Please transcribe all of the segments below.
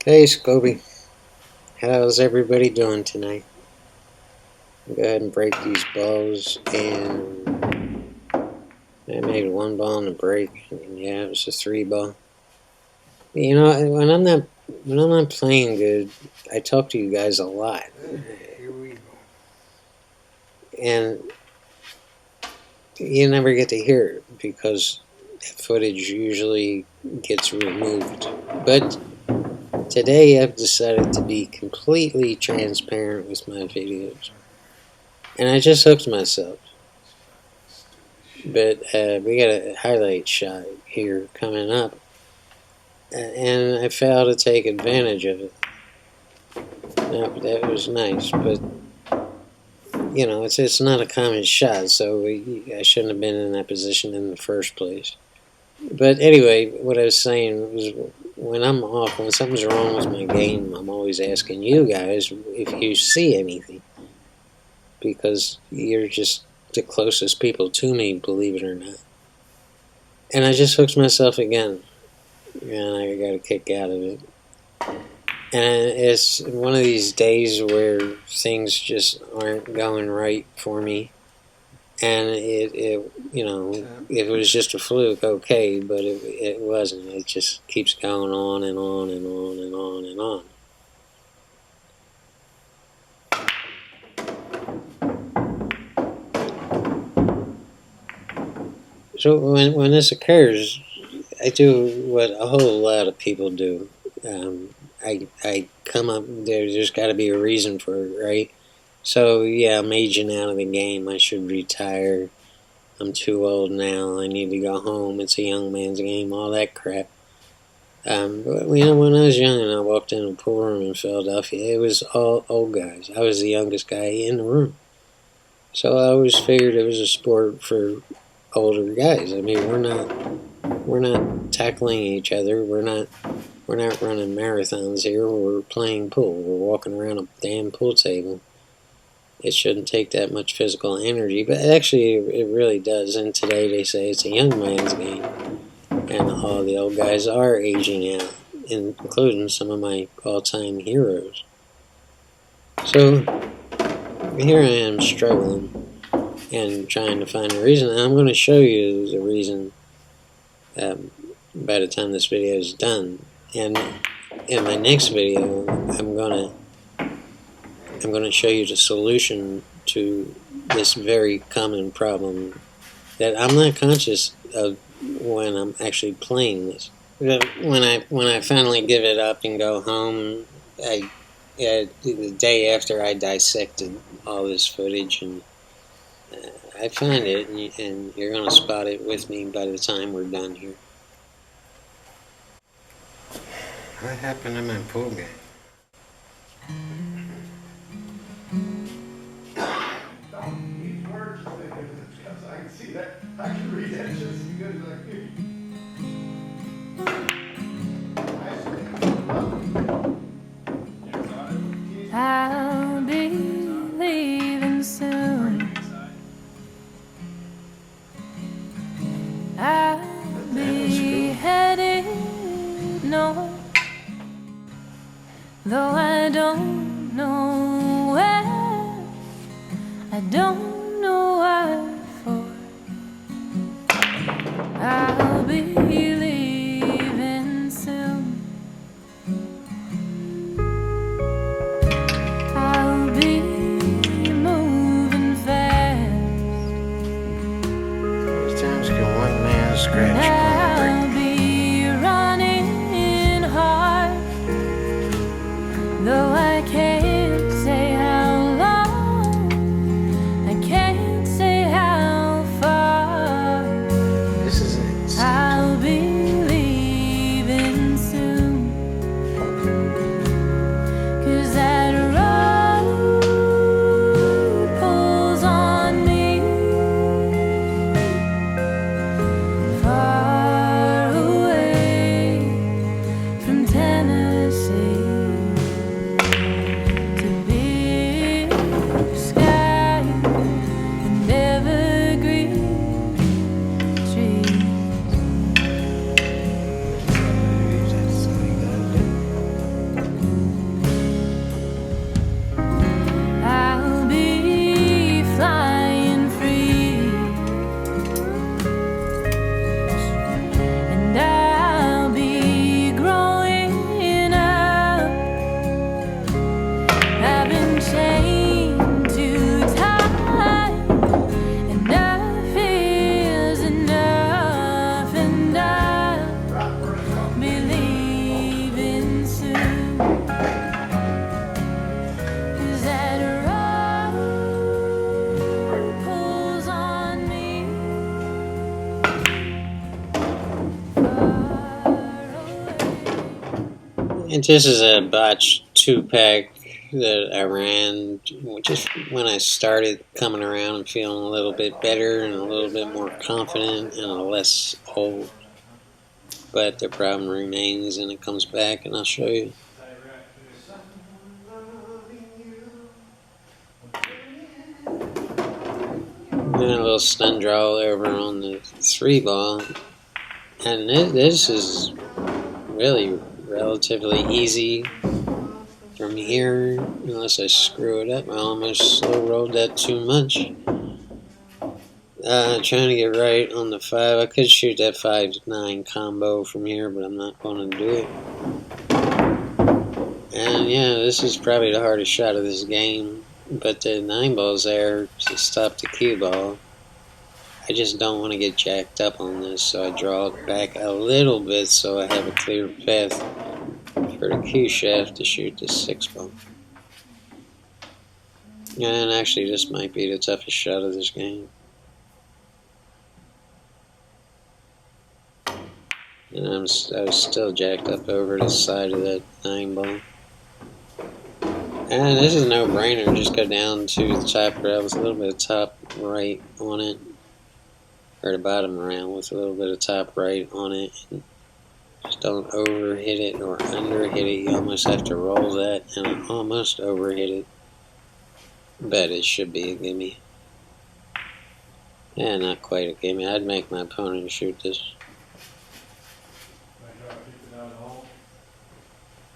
Hey Scobie, how's everybody doing tonight? Go ahead and break these balls, and I made one ball in the break, and yeah, it was a 3 ball. You know, when I'm not playing good, I talk to you guys a lot, Here we go. and you never get to hear it because footage usually gets removed. But today I've decided to be completely transparent with my videos. And I just hooked myself. But we got a highlight shot here coming up. And I failed to take advantage of it. Now, that was nice, but you know, it's not a common shot, so I shouldn't have been in that position in the first place. But anyway, what I was saying was when I'm off, when something's wrong with my game, I'm always asking you guys if you see anything. Because you're just the closest people to me, believe it or not. And I just hooked myself again. And I got a kick out of it. And it's one of these days where things just aren't going right for me. And it you know, if it was just a fluke, okay, but it wasn't. It just keeps going on and on and on and on and on. So when this occurs, I do what a whole lot of people do. I come up, there's got to be a reason for it, right? So yeah, I'm aging out of the game. I should retire. I'm too old now. I need to go home. It's a young man's game. All that crap. But, you know, when I was young and I walked in a pool room in Philadelphia, it was all old guys. I was the youngest guy in the room. So I always figured it was a sport for older guys. I mean, we're not tackling each other. We're not running marathons here. We're playing pool. We're walking around a damn pool table. It shouldn't take that much physical energy, but actually it really does. And today they say it's a young man's game. And all the old guys are aging out, including some of my all-time heroes. So here I am struggling and trying to find a reason. And I'm going to show you the reason by the time this video is done. And in my next video, I'm going to show you the solution to this very common problem that I'm not conscious of when I'm actually playing this. When I finally give it up and go home, the day after I dissected all this footage, and I find it, and you're going to spot it with me by the time we're done here. What happened to my pool game? These words, because I can see that. I can read that just as good as I can. I'll be leaving soon. I'll be headed north, though I don't know where, I don't know what for. I'll be leaving soon. I'll be moving fast. These times can one man scratch. I'll be running hard, though I can't say how long, I can't say And this is a botched 2-pack that I ran just when I started coming around and feeling a little bit better and a little bit more confident and less old. But the problem remains and it comes back, and I'll show you. And a little stun draw over on the 3-ball. And this is really relatively easy from here, unless I screw it up. I almost slow rolled that too much. Trying to get right on the 5. I could shoot that 5-9 combo from here, but I'm not going to do it. And yeah, this is probably the hardest shot of this game. But the 9-ball's there to stop the cue ball. I just don't want to get jacked up on this, so I draw it back a little bit so I have a clear path for the cue shaft to shoot the 6-ball. And actually, this might be the toughest shot of this game. And I was still jacked up over the side of that 9-ball. And this is a no-brainer. Just go down to the top rail with a little bit of top right on it. Or the bottom rail with a little bit of top right on it. And just don't overhit it or underhit it. You almost have to roll that, and I almost overhit it. But it should be a gimme. Yeah, not quite a gimme. I'd make my opponent shoot this.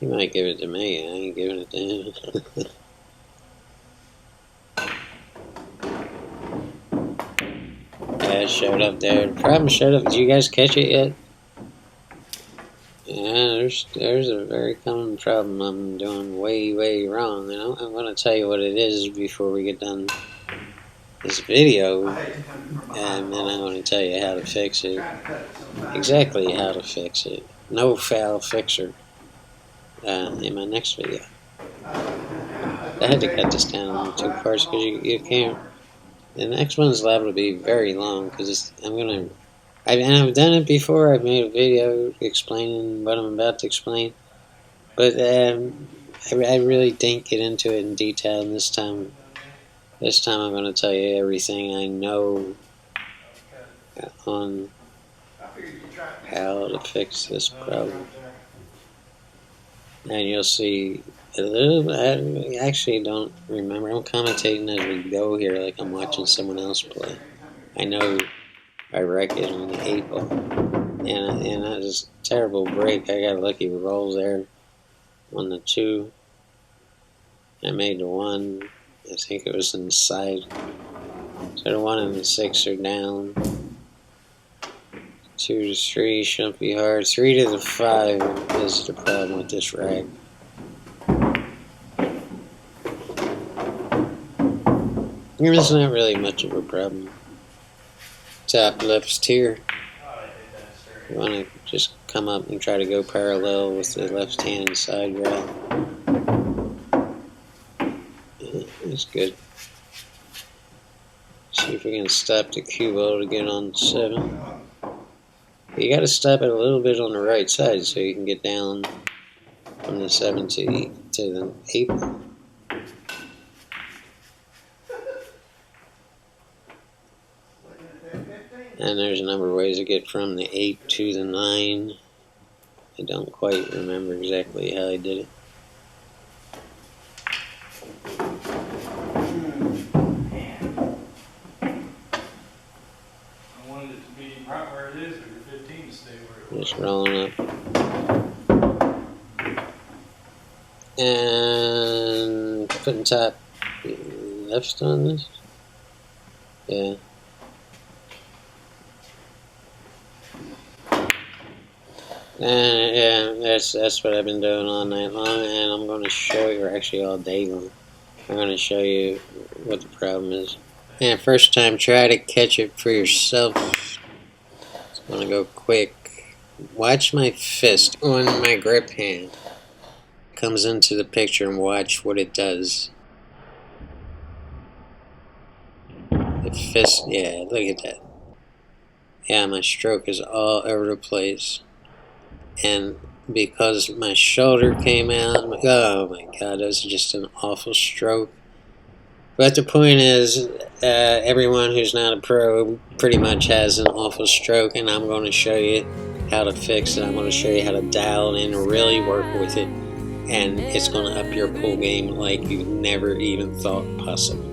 He might give it to me. I ain't giving it to him. Yeah, it showed up there. The problem showed up. Did you guys catch it yet? Yeah, there's a very common problem I'm doing way wrong. And I'm going to tell you what it is before we get done this video. And then I'm going to tell you how to fix it. Exactly how to fix it. No foul fixer. In my next video. I had to cut this down in 2 parts because you can't. The next one's liable to be very long because I've done it before. I've made a video explaining what I'm about to explain, but I really didn't get into it in detail. And this time I'm going to tell you everything I know on how to fix this problem. And you'll see a little. I actually don't remember. I'm commentating as we go here, like I'm watching someone else play. I know I wreck it on the 8-ball, and that was a terrible break. I got lucky with rolls there on the 2. I made the 1. I think it was in the side. So the 1 and the 6 are down. 2 to 3 shouldn't be hard. 3 to the 5 is the problem with this rack. It's not really much of a problem. Top left tier. You want to just come up and try to go parallel with the left hand side rail. It's good. See if we can stop the cue ball to get on 7. You got to stop it a little bit on the right side so you can get down from the 7 to the 8. And there's a number of ways to get from the 8 to the 9. I don't quite remember exactly how I did it. Right where it is, or your 15 to stay where it was. Just rolling up. And putting top left on this. Yeah. And yeah, that's what I've been doing all night long, and I'm going to show you, or actually all day long, I'm going to show you what the problem is. And first time, try to catch it for yourself. I'm going to go quick. Watch my fist on my grip hand. Comes into the picture and watch what it does. The fist, yeah, look at that. Yeah, my stroke is all over the place. And because my shoulder came out. Oh my god, that was just an awful stroke. But the point is, everyone who's not a pro pretty much has an awful stroke, and I'm going to show you how to fix it. I'm going to show you how to dial it in and really work with it, and it's going to up your pool game like you never even thought possible.